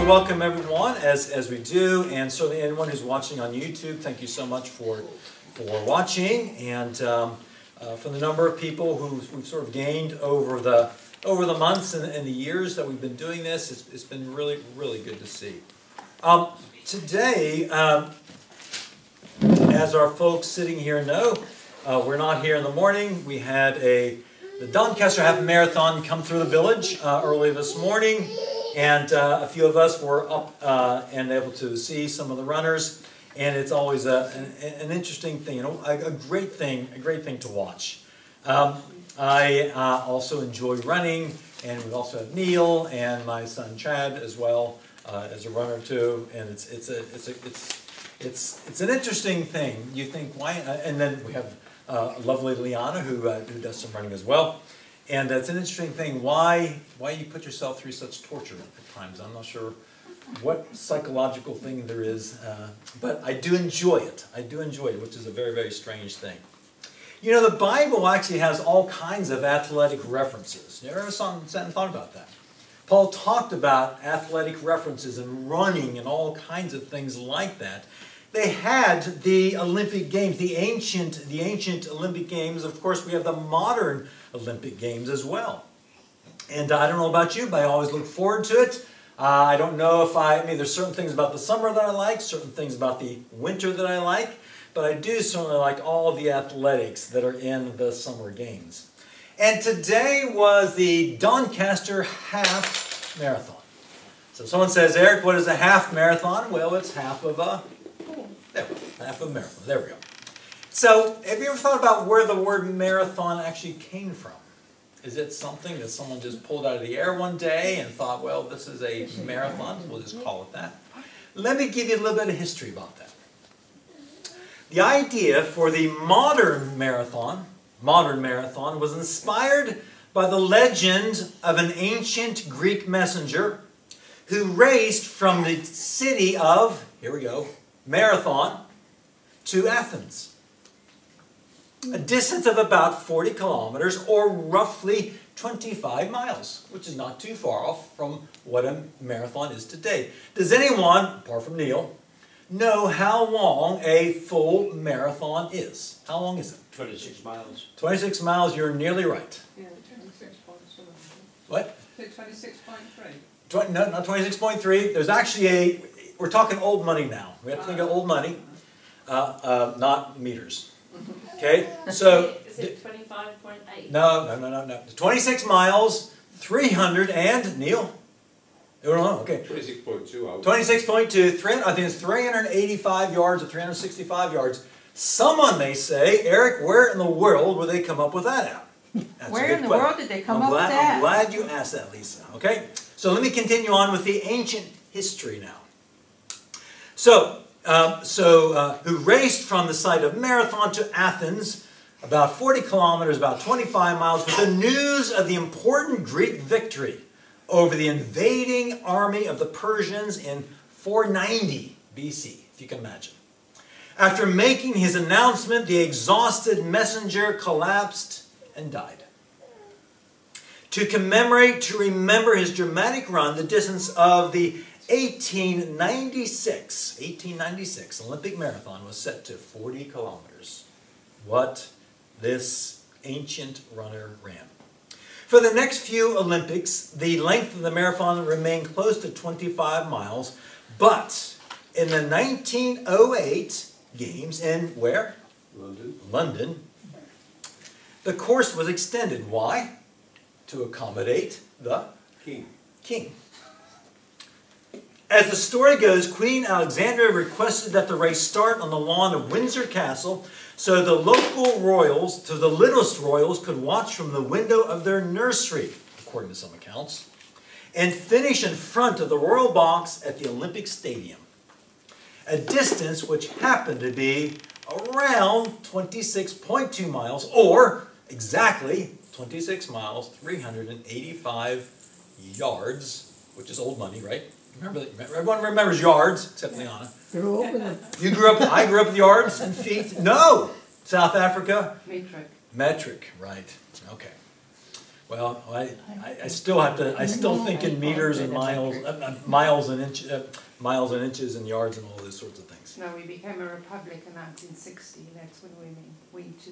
to welcome everyone as we do, and certainly anyone who's watching on YouTube. Thank you so much for watching, and for the number of people we've sort of gained over the months and the years that we've been doing this. It's been really good to see. Today, as our folks sitting here know, we're not here in the morning. We had the Doncaster Half Marathon come through the village early this morning, and a few of us were up and able to see some of the runners. And it's always an interesting thing, you know, a great thing to watch. I also enjoy running, and we also have Neil and my son Chad as well as a runner too. And it's an interesting thing. You think why? And then we have lovely Liana who does some running as well. And it's an interesting thing. Why you put yourself through such torture at times? I'm not sure what psychological thing there is, but I do enjoy it. I do enjoy it, which is a very strange thing. You know, the Bible actually has all kinds of athletic references. You ever sat and thought about that? Paul talked about athletic references and running and all kinds of things like that. They had the Olympic Games, the ancient Olympic Games. Of course, we have the modern Olympic Games as well. And I don't know about you, but I always look forward to it. I don't know if I mean, there's certain things about the summer that I like, certain things about the winter that I like, but I do certainly like all the athletics that are in the summer games. And today was the Doncaster Half Marathon. So someone says, Eric, what is a half marathon? Well, it's half of a marathon. There we go. So, have you ever thought about where the word marathon actually came from? Is it something that someone just pulled out of the air one day and thought, well, this is a marathon, we'll just call it that? Let me give you a little bit of history about that. The idea for the modern marathon was inspired by the legend of an ancient Greek messenger who raced from the city of, here we go, Marathon to Athens. A distance of about 40 kilometers or roughly 25 miles, which is not too far off from what a marathon is today. Does anyone, apart from Neil, know how long a full marathon is? How long is it? 26 miles. 26 miles, you're nearly right. Yeah, 26.7. What? 26.3. No, not 26.3. There's actually we're talking old money now. We have to think of old money, not meters. Okay, so... Is it 25.8? No. 26 miles, 300 and, Neil? You don't know? Okay. 26.2. 26.2, I think it's 385 yards or 365 yards. Someone may say, Eric, where in the world would they come up with that at? That's Where in the world did they come up with that? I'm glad you asked that, Lisa. Okay, so let me continue on with the ancient history now. Who raced from the site of Marathon to Athens, about 40 kilometers, about 25 miles, with the news of the important Greek victory over the invading army of the Persians in 490 BC, if you can imagine. After making his announcement, the exhausted messenger collapsed and died. To remember his dramatic run, the distance of the 1896 Olympic Marathon was set to 40 kilometers. What this ancient runner ran. For the next few Olympics, the length of the marathon remained close to 25 miles, but in the 1908 Games in where? London. The course was extended. Why? To accommodate the king. As the story goes, Queen Alexandra requested that the race start on the lawn of Windsor Castle so the littlest royals could watch from the window of their nursery, according to some accounts, and finish in front of the royal box at the Olympic Stadium, a distance which happened to be around 26.2 miles, or exactly 26 miles, 385 yards, which is old money, right? Remember, everyone remembers yards, except Liana. I grew up with yards and feet. No! South Africa? Metric. Metric, right. Okay. Well, I still have to. I still think in meters and miles, miles and inches and yards and all those sorts of things. No, we became a republic in 1960. That's when we went to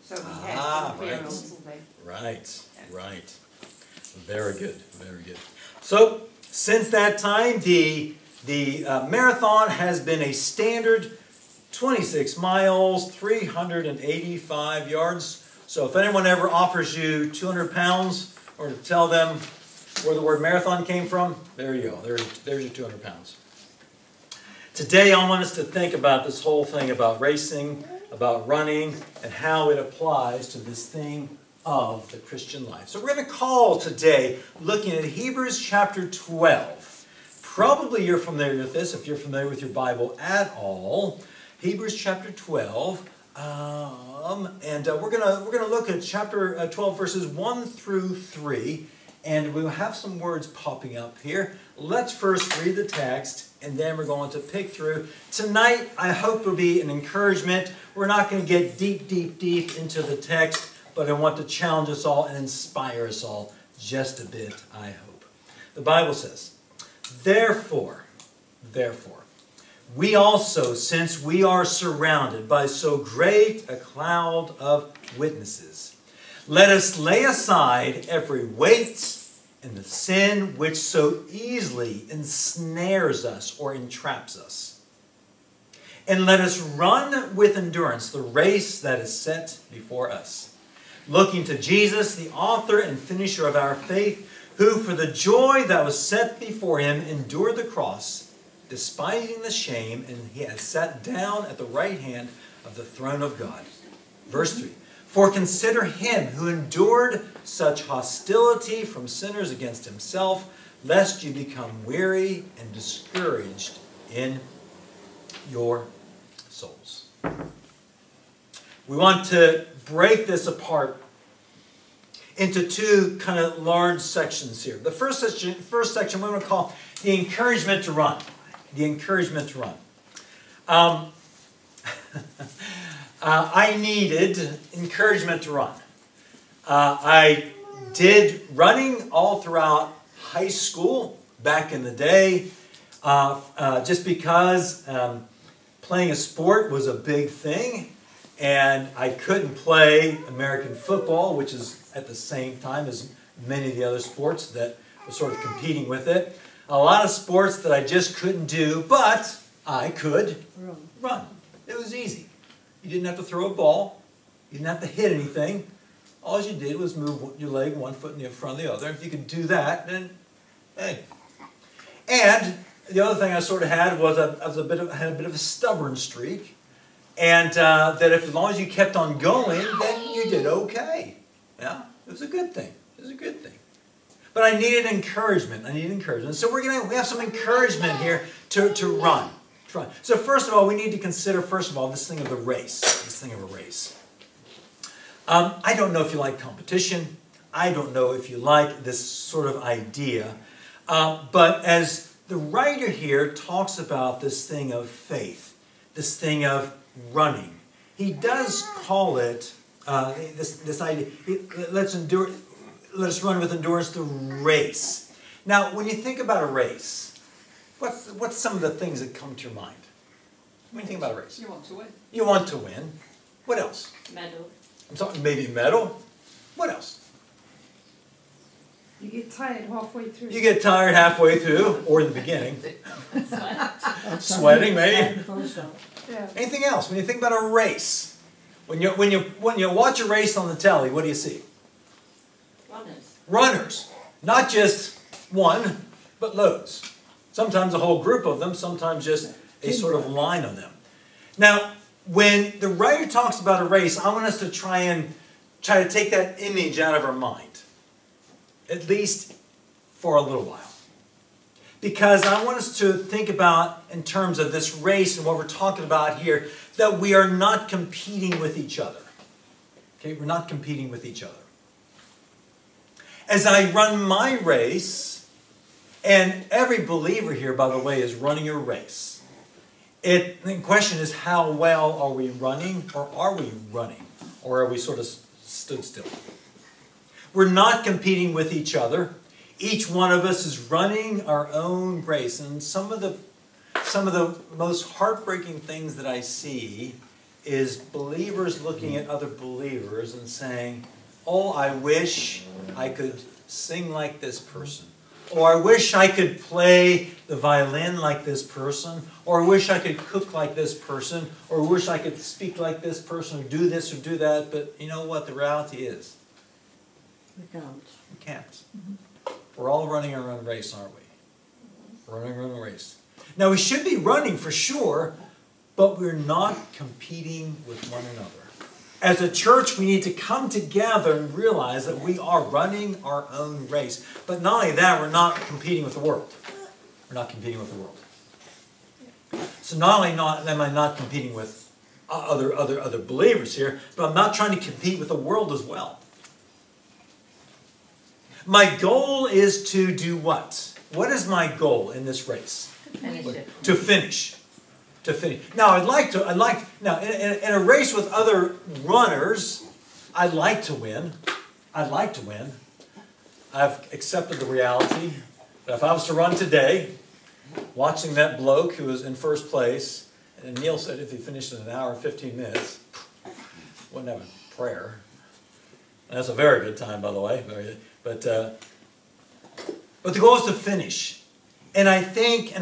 so we had imperials all day. Right, right. Very good, very good. So since that time, the marathon has been a standard 26 miles, 385 yards. So if anyone ever offers you 200 pounds or to tell them where the word marathon came from, there you go. There's your 200 pounds. Today I want us to think about this whole thing about racing, about running, and how it applies to this thing of the Christian life. So we're going to call today looking at Hebrews chapter 12. Probably you're familiar with this if you're familiar with your Bible at all. Hebrews chapter 12. And we're gonna look at chapter 12 verses 1 through 3, and we'll have some words popping up here. Let's first read the text, and then we're going to pick through. Tonight, I hope will be an encouragement. We're not going to get deep into the text, but I want to challenge us all and inspire us all just a bit, I hope. The Bible says, Therefore, we also, since we are surrounded by so great a cloud of witnesses, let us lay aside every weight and the sin which so easily ensnares us or entraps us. And let us run with endurance the race that is set before us, looking to Jesus, the author and finisher of our faith, who for the joy that was set before him endured the cross, despising the shame, and he has sat down at the right hand of the throne of God. Verse 3, For consider him who endured such hostility from sinners against himself, lest you become weary and discouraged in your souls. We want to break this apart into two kind of large sections here. The first section we're going to call the encouragement to run. The encouragement to run. I needed encouragement to run. I did running all throughout high school back in the day, just because playing a sport was a big thing, and I couldn't play American football, which is at the same time as many of the other sports that were sort of competing with it. A lot of sports that I just couldn't do, but I could run. It was easy. You didn't have to throw a ball. You didn't have to hit anything. All you did was move your leg one foot in front of the other. If you could do that, then hey. And the other thing I sort of had was I had a bit of a stubborn streak, and that as long as you kept on going, then you did okay. Yeah, it was a good thing. It was a good thing. But I needed encouragement. So we have some encouragement here to run. So first of all, we need to consider, this thing of the race. This thing of a race. I don't know if you like competition. I don't know if you like this sort of idea. But as the writer here talks about this thing of faith, this thing of running, he does call it this idea. Let us run with endurance the race. Now, when you think about a race, what's some of the things that come to your mind? When you think about a race? You want to win. You want to win. What else? Medal. I'm talking maybe medal. What else? You get tired halfway through. You get tired halfway through, or in the beginning. Sweating, maybe. Yeah. Anything else? When you think about a race, when you watch a race on the telly, what do you see? Runners. Runners. Not just one, but loads. Sometimes a whole group of them, sometimes just a sort of line of them. Now, when the writer talks about a race, I want us to try to take that image out of our mind. At least for a little while. Because I want us to think about, in terms of this race and what we're talking about here, that we are not competing with each other. Okay, we're not competing with each other. As I run my race, and every believer here, by the way, is running a race. The question is, how well are we running, or are we running? Or are we sort of stood still? We're not competing with each other. Each one of us is running our own race. And some of the most heartbreaking things that I see is believers looking at other believers and saying, oh, I wish I could sing like this person. Or I wish I could play the violin like this person. Or I wish I could cook like this person. Or I wish I could speak like this person, or do this or do that. But you know what the reality is? We don't. We can't. We're all running our own race, aren't we? We're running our own race. Now, we should be running for sure, but we're not competing with one another. As a church, we need to come together and realize that we are running our own race. But not only that, we're not competing with the world. We're not competing with the world. So not only am I not competing with other believers here, but I'm not trying to compete with the world as well. My goal is to do what? What is my goal in this race? To finish. To finish. Now, now, in a race with other runners, I'd like to win. I'd like to win. I've accepted the reality that if I was to run today, watching that bloke who was in first place, and Neil said if he finished in an hour and 15 minutes, wouldn't have a prayer. And that's a very good time, by the way. But the goal is to finish. And I think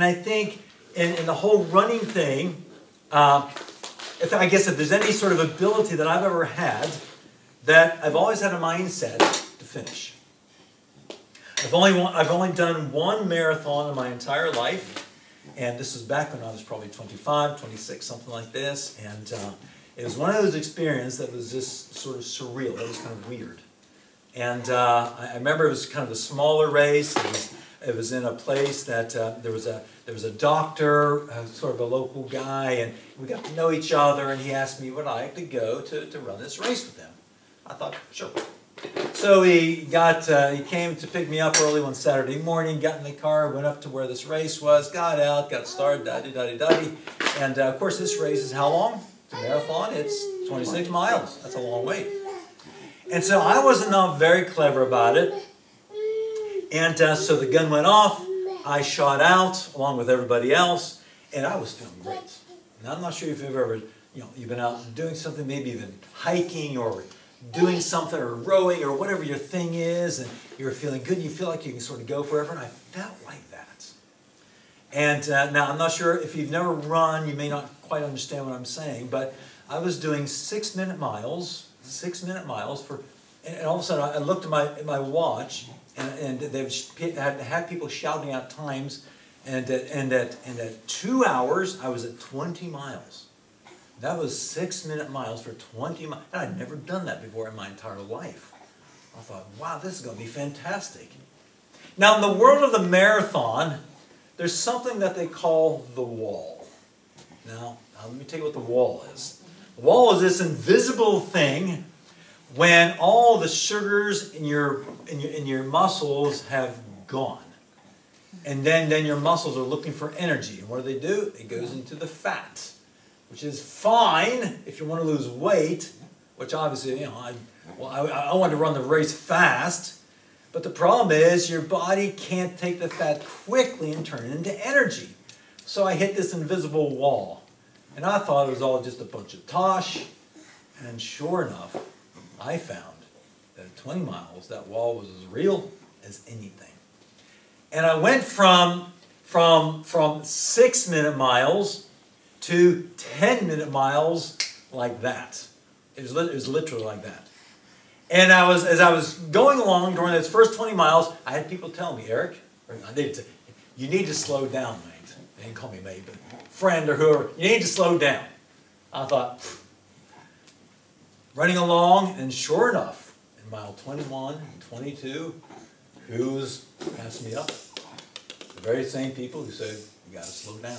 in the whole running thing, I guess if there's any sort of ability that I've ever had, that I've always had a mindset to finish. I've only done one marathon in my entire life, and this was back when I was probably 25, 26, something like this, and it was one of those experiences that was just sort of surreal. It was kind of weird. And I remember it was kind of a smaller race. It was in a place that there was a doctor, sort of a local guy, and we got to know each other, and he asked me would I like to go to run this race with him. I thought, sure. So he came to pick me up early one Saturday morning, got in the car, went up to where this race was, got out, got started, da-di-da-di-da-di. And of course this race is how long? It's a marathon. It's 26 miles. That's a long wait. And so I was not very clever about it. And so the gun went off. I shot out along with everybody else, and I was feeling great. Now, I'm not sure if you've ever, you've been out doing something, maybe even hiking or doing something or rowing or whatever your thing is, and you're feeling good and you feel like you can sort of go forever, and I felt like that. And now, I'm not sure if you've never run, you may not quite understand what I'm saying, but I was doing 6-minute miles, and all of a sudden I looked at my watch, and they had people shouting out times, and at 2 hours I was at 20 miles. That was 6-minute miles for 20 miles. And I'd never done that before in my entire life. I thought, wow, this is going to be fantastic. Now, in the world of the marathon, there's something that they call the wall. Now let me tell you what the wall is. The wall is this invisible thing when all the sugars in your muscles have gone. And then your muscles are looking for energy. And what do? It goes into the fat, which is fine if you want to lose weight, which obviously, I want to run the race fast. But the problem is your body can't take the fat quickly and turn it into energy. So I hit this invisible wall. And I thought it was all just a bunch of tosh. And sure enough, I found that at 20 miles, that wall was as real as anything. And I went from 6-minute miles to 10-minute miles like that. It was literally like that. And as I was going along during those first 20 miles, I had people tell me, Eric, you need to slow down, mate. They didn't call me mate, but friend or whoever, you need to slow down. I thought, running along, and sure enough, in mile 21 and 22, who's passing me up? The very same people who said, you got to slow down.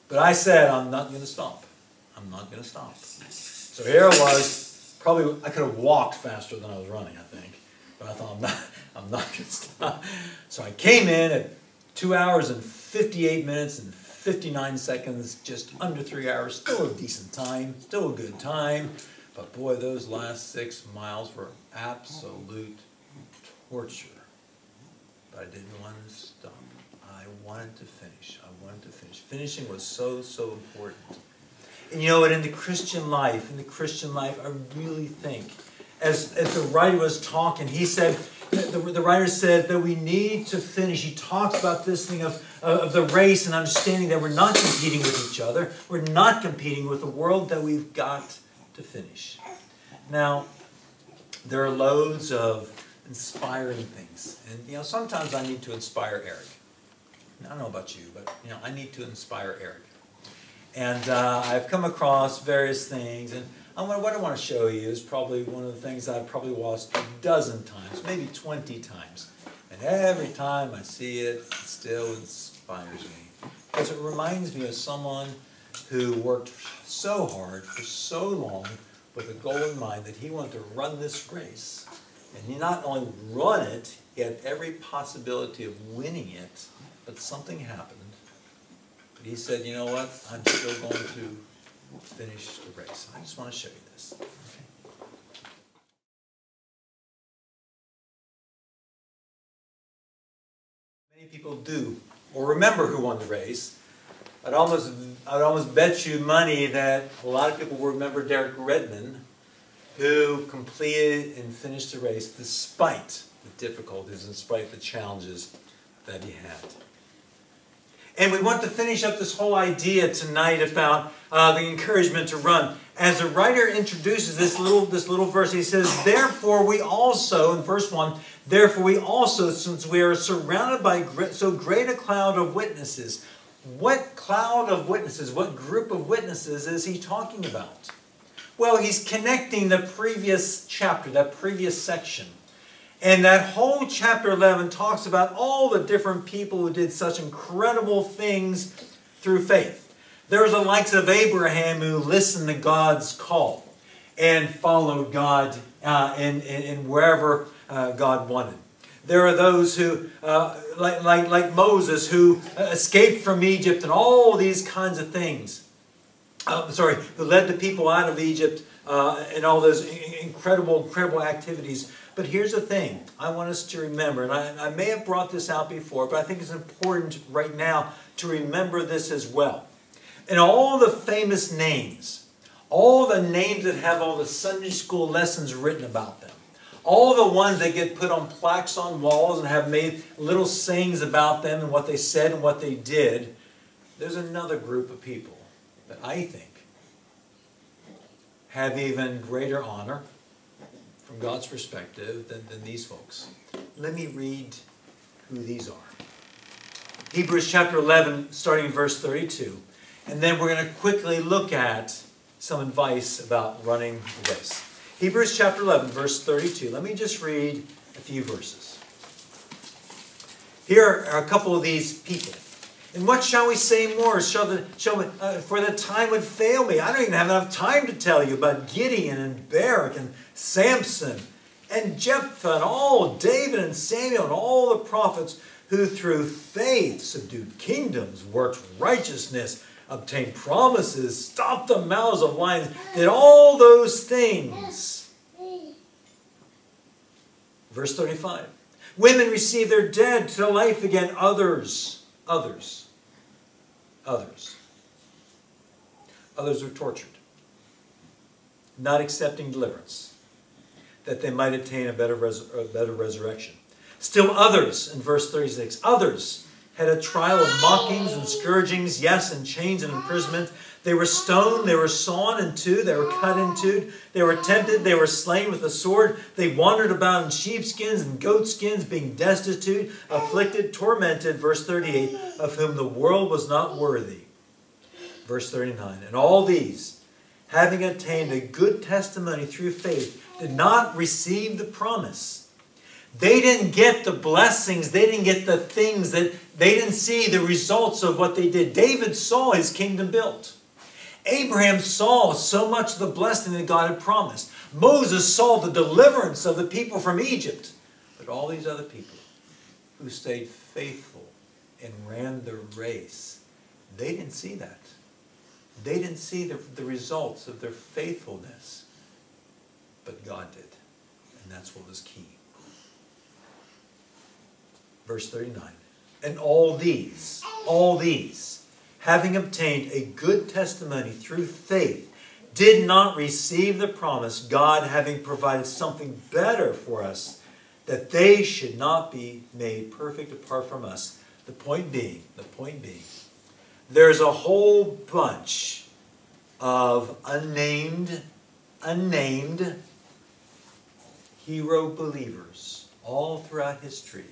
But I said, I'm not going to stop. I'm not going to stop. So here I was, probably I could have walked faster than I was running, I think. But I thought, I'm not going to stop. So I came in at 2 hours and 58 minutes and 59 seconds, just under 3 hours, still a decent time, still a good time. But boy, those last 6 miles were absolute torture. But I didn't want to stop. I wanted to finish. I wanted to finish. Finishing was so, so important. And you know what, in the Christian life, I really think, as the writer was talking, he said, the writer said that we need to finish. He talks about this thing of the race and understanding that we're not competing with each other. We're not competing with the world, that we've got to finish. Now, there are loads of inspiring things. And, sometimes I need to inspire Eric. I don't know about you, but, I need to inspire Eric. And I've come across various things, and what I want to show you is probably one of the things I've probably watched a dozen times, maybe 20 times. And every time I see it, it still inspires me. Because it reminds me of someone who worked so hard for so long with a goal in mind that he wanted to run this race. And he not only run it, he had every possibility of winning it, but something happened. But he said, you know what, I'm still going to finish the race. I just want to show you this. Okay. Many people do, or remember who won the race. I'd almost bet you money that a lot of people will remember Derek Redmond, who completed and finished the race despite the difficulties and despite the challenges that he had. And we want to finish up this whole idea tonight about the encouragement to run. As the writer introduces this little verse, he says, therefore we also, in verse 1, therefore we also, since we are surrounded by so great a cloud of witnesses. What cloud of witnesses, what group of witnesses is he talking about? Well, he's connecting the previous chapter, that previous section. And that whole chapter 11 talks about all the different people who did such incredible things through faith. There was the likes of Abraham, who listened to God's call and followed God in wherever God wanted. There are those who, like Moses, who escaped from Egypt and all these kinds of things. Who led the people out of Egypt and all those incredible activities. But here's the thing I want us to remember, and I may have brought this out before, but I think it's important right now to remember this as well. And all the famous names, all the names that have all the Sunday school lessons written about them, all the ones that get put on plaques on walls and have made little sayings about them and what they said and what they did, there's another group of people that I think have even greater honor from God's perspective than these folks. Let me read who these are. Hebrews chapter 11, starting in verse 32. And then we're going to quickly look at some advice about running the race. Hebrews chapter 11, verse 32. Let me just read a few verses. Here are a couple of these people. And what shall we say more? For the time would fail me. I don't even have enough time to tell you about Gideon and Barak and Samson and Jephthah and all David and Samuel and all the prophets who through faith subdued kingdoms, worked righteousness, obtained promises, stopped the mouths of lions, did all those things. Verse 35. Women received their dead to life again. Others were tortured, not accepting deliverance, that they might attain a better resurrection. Still others, in verse 36, others had a trial of mockings and scourgings, yes, and chains and imprisonment. They were stoned, they were sawn in two, they were cut in two, they were tempted, they were slain with the sword. They wandered about in sheepskins and goatskins, being destitute, afflicted, tormented, verse 38, of whom the world was not worthy. Verse 39, and all these, having attained a good testimony through faith, did not receive the promise. They didn't get the blessings, they didn't get the things that, they didn't see the results of what they did. David saw his kingdom built. Abraham saw so much of the blessing that God had promised. Moses saw the deliverance of the people from Egypt. But all these other people who stayed faithful and ran the race, they didn't see that. They didn't see the results of their faithfulness but God did. And that's what was key. Verse 39. And all these, having obtained a good testimony through faith, did not receive the promise, God having provided something better for us, that they should not be made perfect apart from us. The point being, there's a whole bunch of unnamed hero believers all throughout history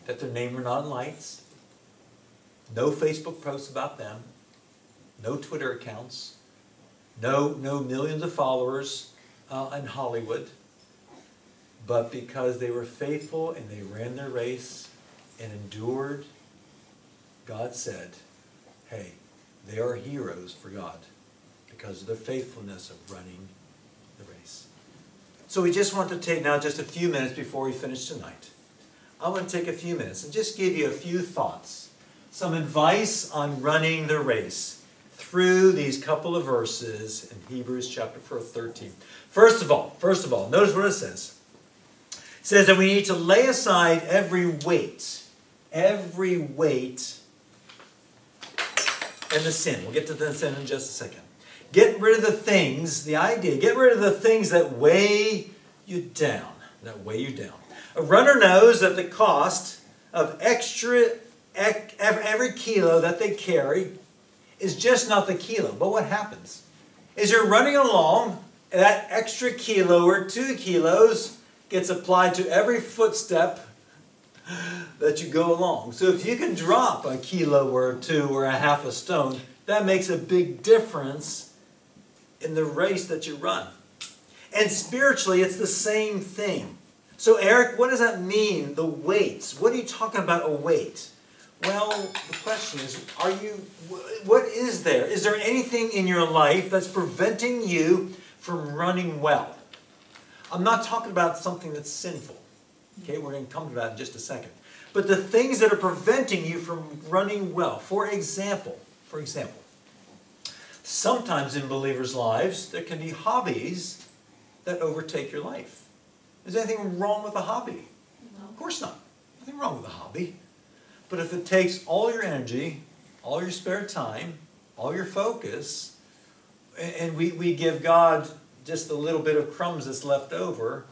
that their name were not in lights, no Facebook posts about them, no Twitter accounts, no millions of followers in Hollywood, but because they were faithful and they ran their race and endured, God said, hey, they are heroes for God because of their faithfulness of running the race. So we just want to take now just a few minutes before we finish tonight. I want to take a few minutes and just give you a few thoughts, some advice on running the race through these couple of verses in Hebrews chapter 13. First of all, notice what it says. It says that we need to lay aside every weight and the sin. We'll get to the sin in just a second. Get rid of the things, get rid of the things that weigh you down. A runner knows that the cost of every kilo that they carry is just not the kilo. But what happens is you're running along, and that extra kilo or 2 kilos gets applied to every footstep that you go along. So if you can drop a kilo or 2 or a half a stone, that makes a big difference in the race that you run. And spiritually, it's the same thing. So Eric, what does that mean, the weights? What are you talking about, a weight? Well, the question is, what is there? Is there anything in your life that's preventing you from running well? I'm not talking about something that's sinful. Okay, we're going to come to that in just a second. But the things that are preventing you from running well. For example, sometimes in believers' lives, there can be hobbies that overtake your life. Is there anything wrong with a hobby? No. Of course not. Nothing wrong with a hobby. But if it takes all your energy, all your spare time, all your focus, and we give God just a little bit of crumbs that's left over,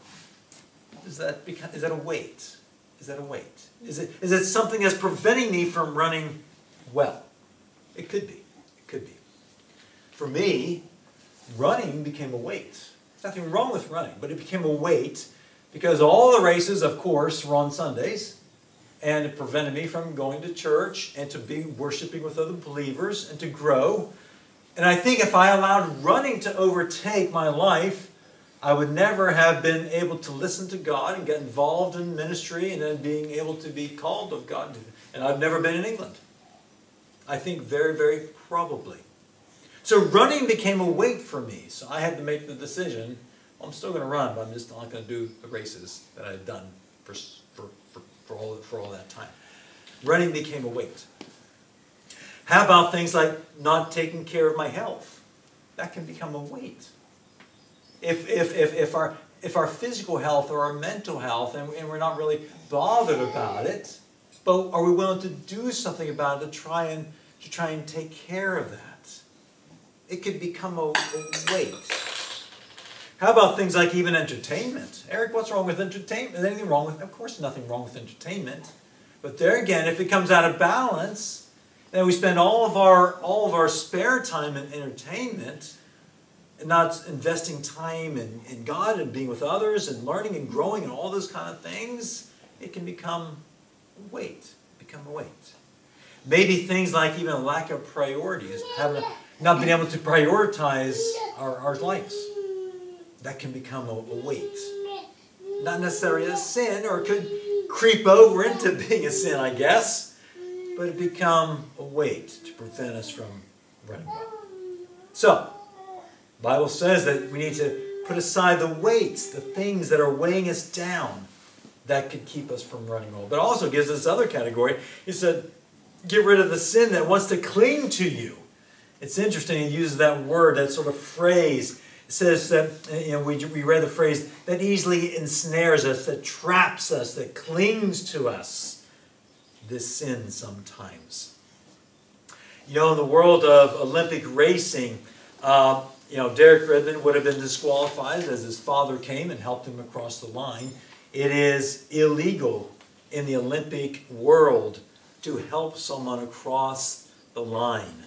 is that a weight? Is that a weight? Is it something that's preventing me from running well? It could be. It could be. For me, running became a weight. There's nothing wrong with running, but it became a weight because all the races, of course, were on Sundays, and it prevented me from going to church and to be worshiping with other believers and to grow. And I think if I allowed running to overtake my life, I would never have been able to listen to God and get involved in ministry and then being able to be called of God. And I've never been in England. I think very, very probably. So running became a weight for me. So I had to make the decision, well, I'm still going to run, but I'm just not going to do the races that I've done for all that time. Running became a weight. How about things like not taking care of my health? That can become a weight. If our physical health or our mental health, and we're not really bothered about it, but are we willing to do something about it to try and take care of that? It could become a weight. How about things like even entertainment? Eric, what's wrong with entertainment? Is there anything wrong with? Of course, nothing wrong with entertainment. But there again, if it comes out of balance, then we spend all of our spare time in entertainment and not investing time in God and being with others and learning and growing and all those kind of things, it can become a weight. Maybe things like even a lack of priorities, not being able to prioritize our lives. That can become a weight. Not necessarily a sin, or it could creep over into being a sin, I guess, but it become a weight to prevent us from running well. So, the Bible says that we need to put aside the weights, the things that are weighing us down that could keep us from running well. But it also gives us this other category. He said, get rid of the sin that wants to cling to you. It's interesting he uses that word, that sort of phrase. It says that, we read the phrase, that easily ensnares us, that traps us, that clings to us. This sin sometimes. In the world of Olympic racing, Derek Redmond would have been disqualified as his father came and helped him across the line. It is illegal in the Olympic world to help someone across the line.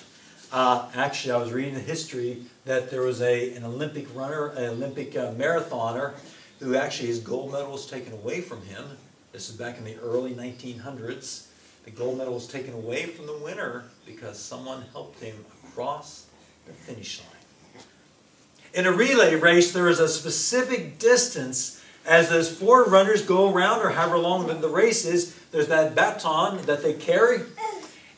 Actually, I was reading the history that there was an Olympic runner, an Olympic marathoner, who actually his gold medal was taken away from him. This is back in the early 1900s. The gold medal was taken away from the winner because someone helped him across the finish line. In a relay race, there is a specific distance as those 4 runners go around, or however long the race is. There's that baton that they carry.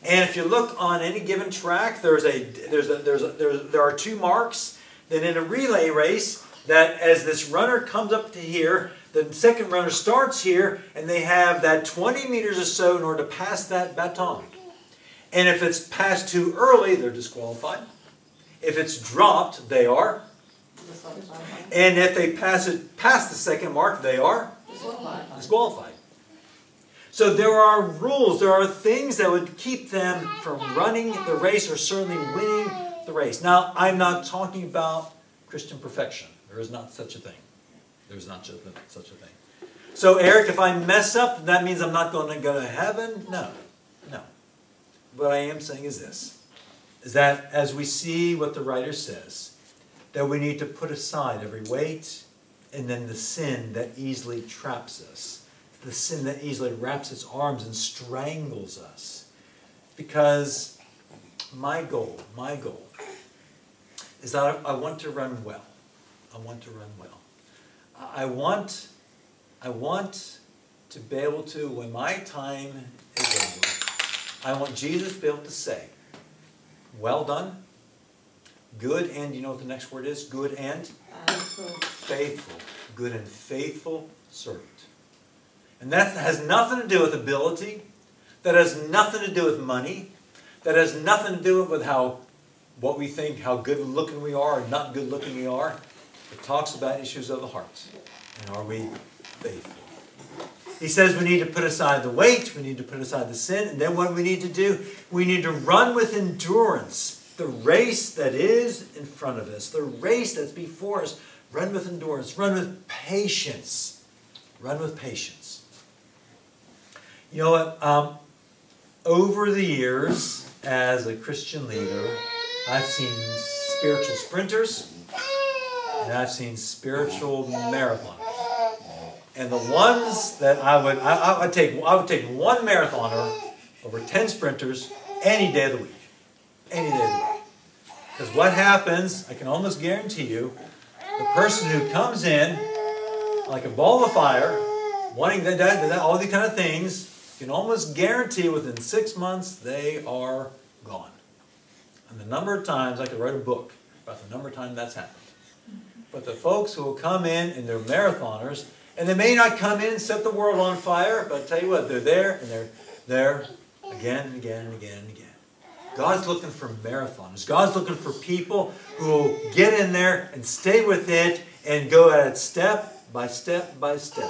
And if you look on any given track, there are 2 marks. Then in a relay race, that as this runner comes up to here, the second runner starts here, and they have that 20 meters or so in order to pass that baton. And if it's passed too early, they're disqualified. If it's dropped, they are. And if they pass it past the second mark, they are disqualified. So there are rules, there are things that would keep them from running the race or certainly winning the race. Now, I'm not talking about Christian perfection. There is not such a thing. There's not such a thing. So, Eric, if I mess up, that means I'm not going to go to heaven? No. What I am saying is this, is that as we see what the writer says, that we need to put aside every weight and then the sin that easily traps us, the sin that easily wraps its arms and strangles us. Because my goal is that I want to run well. I want to run well. I want to be able to, when my time is over, I want Jesus to be able to say, well done, good and, you know what the next word is? Good and faithful. Good and faithful servant. And that has nothing to do with ability. That has nothing to do with money. That has nothing to do with what we think, how good looking we are or not good looking we are. It talks about issues of the heart. And are we faithful? He says we need to put aside the weight, we need to put aside the sin, and then what we need to do, we need to run with endurance the race that is in front of us, the race that's before us. Run with endurance, run with patience. Run with patience. You know what? Over the years, as a Christian leader, I've seen spiritual sprinters, and I've seen spiritual marathoners. And the ones that I would take one marathoner over 10 sprinters any day of the week. Any day of the week. Because what happens, I can almost guarantee you, the person who comes in like a ball of fire, wanting all these kind of things, you can almost guarantee within 6 months they are gone. And the number of times, I could write a book about the number of times that's happened. But the folks who will come in and they're marathoners, and they may not come in and set the world on fire, but I tell you what, they're there and they're there again and again and again and again. God's looking for marathoners. God's looking for people who will get in there and stay with it and go at it step by step by step.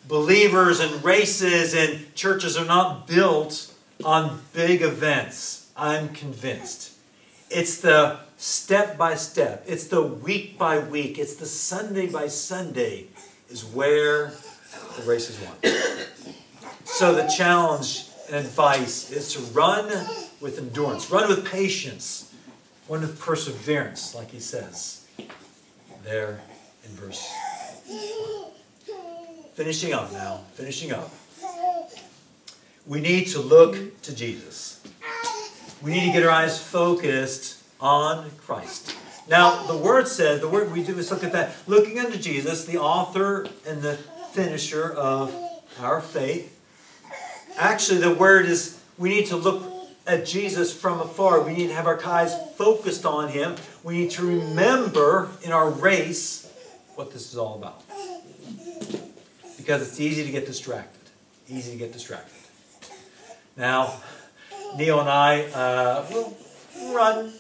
Believers and races and churches are not built on big events. I'm convinced. It's the step by step. It's the week by week. It's the Sunday by Sunday is where the race is won. So the challenge and advice is to run with endurance. Run with patience. Run with perseverance, like he says there in verse 1. Finishing up now. Finishing up. We need to look to Jesus. We need to get our eyes focused on Christ. Now, the word says, the word we do is look at that. Looking unto Jesus, the author and the finisher of our faith. Actually, the word is, we need to look at Jesus from afar. We need to have our eyes focused on Him. We need to remember in our race what this is all about. Because it's easy to get distracted. Easy to get distracted. Now, Neil and I will run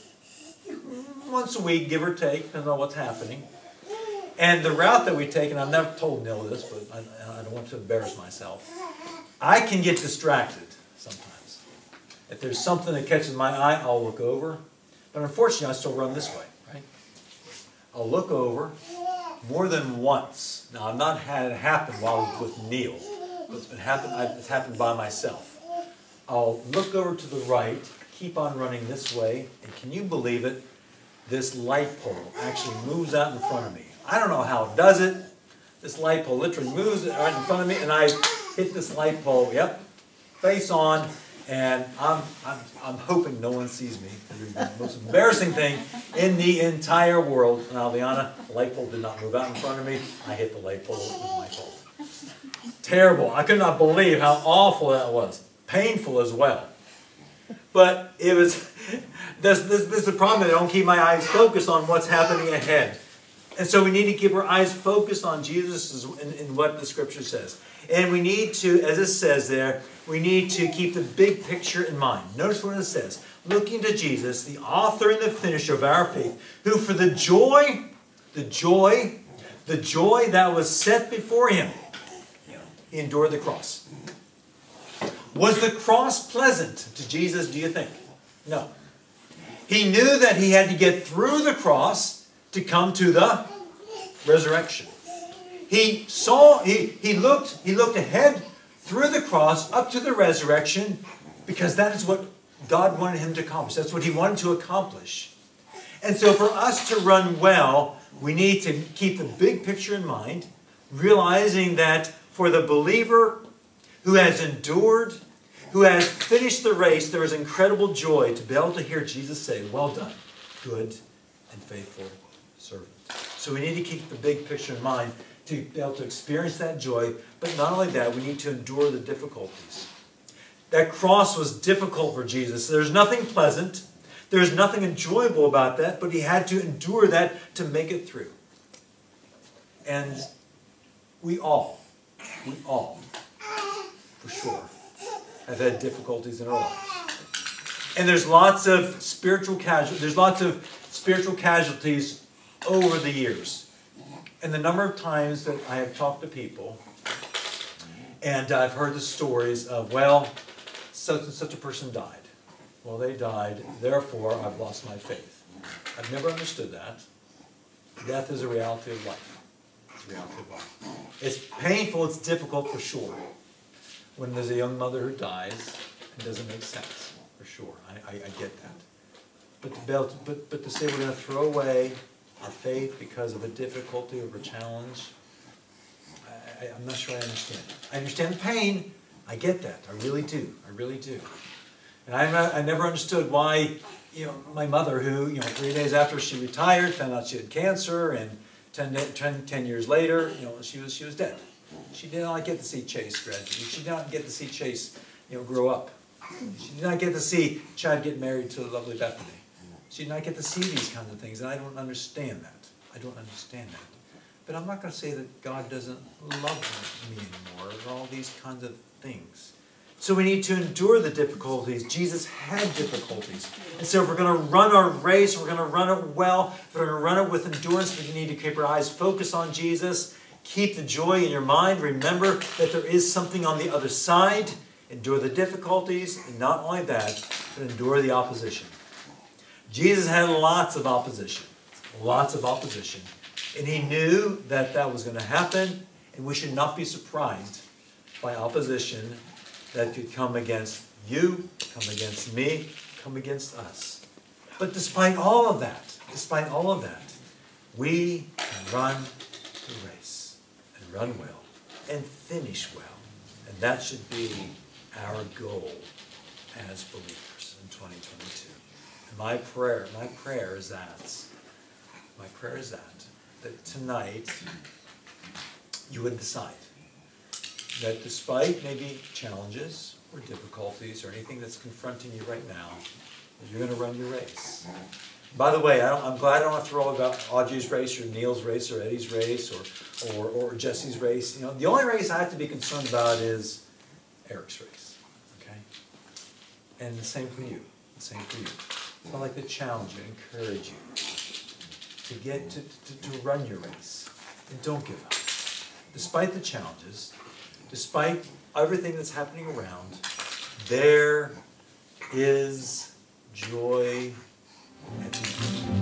once a week, give or take, depending on what's happening. And the route that we take, and I've never told Neil this, but I don't want to embarrass myself. I can get distracted sometimes. If there's something that catches my eye, I'll look over. But unfortunately, I still run this way, right? I'll look over more than once. Now, I've not had it happen while I was with Neil. It's happened by myself. I'll look over to the right, keep on running this way, and can you believe it? This light pole actually moves out in front of me. I don't know how it does it. This light pole literally moves right in front of me, and I hit this light pole, yep, face on, and I'm hoping no one sees me. It's the most embarrassing thing in the entire world. And I'll be honest, the light pole did not move out in front of me. I hit the light pole. It was my fault. Terrible. I could not believe how awful that was. Painful as well. But it was, this is the problem. I don't keep my eyes focused on what's happening ahead. And so we need to keep our eyes focused on Jesus in what the Scripture says. And we need to, as it says there, we need to keep the big picture in mind. Notice what it says. Looking to Jesus, the author and the finisher of our faith, who for the joy that was set before him, he endured the cross. Was the cross pleasant to Jesus, do you think? No. He knew that he had to get through the cross to come to the resurrection. He looked ahead through the cross up to the resurrection because that is what God wanted him to accomplish. That's what he wanted to accomplish. And so for us to run well, we need to keep the big picture in mind, realizing that for the believer who has endured, who has finished the race, there is incredible joy to be able to hear Jesus say, "Well done, good and faithful servant." So we need to keep the big picture in mind to be able to experience that joy. But not only that, we need to endure the difficulties. That cross was difficult for Jesus. There's nothing pleasant. There's nothing enjoyable about that, but he had to endure that to make it through. And we all, for sure, have had difficulties in our lives. And there's lots of spiritual casualties over the years. And the number of times that I have talked to people, and I've heard the stories of, well, such and such a person died. Well, they died, therefore I've lost my faith. I've never understood that. Death is a reality of life. It's a reality of life. It's painful, it's difficult for sure. When there's a young mother who dies, it doesn't make sense, for sure. I get that. But to say we're going to throw away our faith because of a difficulty or a challenge, I'm not sure I understand it. I understand the pain. I get that. I really do. I really do. And I never understood why, my mother, who, 3 days after she retired, found out she had cancer, and 10 years later, she was dead. She did not get to see Chase graduate. She did not get to see Chase, grow up. She did not get to see Chad get married to lovely Bethany. She did not get to see these kinds of things, and I don't understand that. I don't understand that. But I'm not going to say that God doesn't love me anymore, or all these kinds of things. So we need to endure the difficulties. Jesus had difficulties. And so if we're going to run our race, we're going to run it well, if we're going to run it with endurance, we need to keep our eyes focused on Jesus. Keep the joy in your mind. Remember that there is something on the other side. Endure the difficulties, and not only that, but endure the opposition. Jesus had lots of opposition. Lots of opposition. And he knew that that was going to happen, and we should not be surprised by opposition that could come against you, come against me, come against us. But despite all of that, we can run the race and run well and finish well. And that should be our goal as believers in 2022. And my prayer is that tonight you would decide that despite maybe challenges or difficulties or anything that's confronting you right now, that you're going to run your race. By the way, I'm glad I don't have to throw about Audrey's race or Neil's race or Eddie's race or Jesse's race. The only race I have to be concerned about is Eric's race. Okay? And the same for you. The same for you. So I'd like to challenge you, encourage you. to get to run your race. And don't give up. Despite the challenges, despite everything that's happening around, there is joy at the end.